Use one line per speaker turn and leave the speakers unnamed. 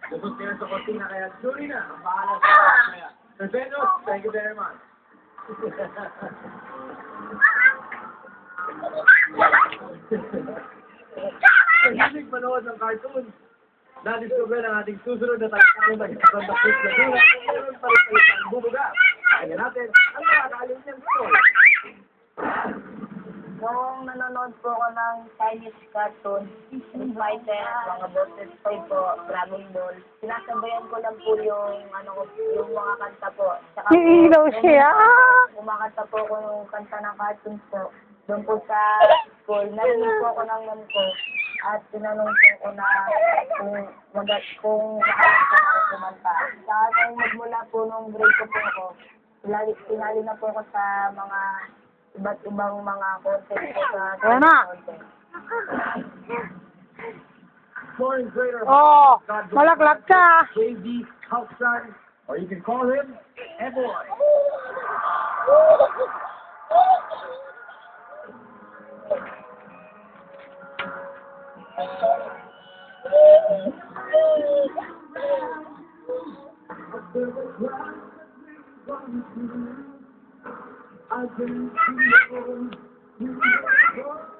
Gusto sila sa kusina, kaya Julie na, ang bahala sa kaya. Sir Venus, thank you very much. Pag-ibig manood ng cartoon, na-discover ang ating susunod na tayo nag-contact na dula. Meron pa rin ang bubuga. Kaya natin, ang nakakaalim niyang story.
Noong nanonood po ako ng Chinese cartoon, Street Fighter, mga boses po, Dragon Ball, sinasabayan ko lang po yung mga kanta po. Tsaka po,
Iilaw siya.
kumakanta po ako ng kanta ng cartoons po. Doon po sa school, narinig po ako ng mom ko at tinanong po ko na kung maalam po ako kumanta. Saka nung magmula po nung grade ko po ako, sinali na po ako sa mga iba't ibang mga content po sa
Ayan na.
content.
Foreign grader,
Oh, malaglag ka.
JD Houseson, or you can call him Eboy. I can see you.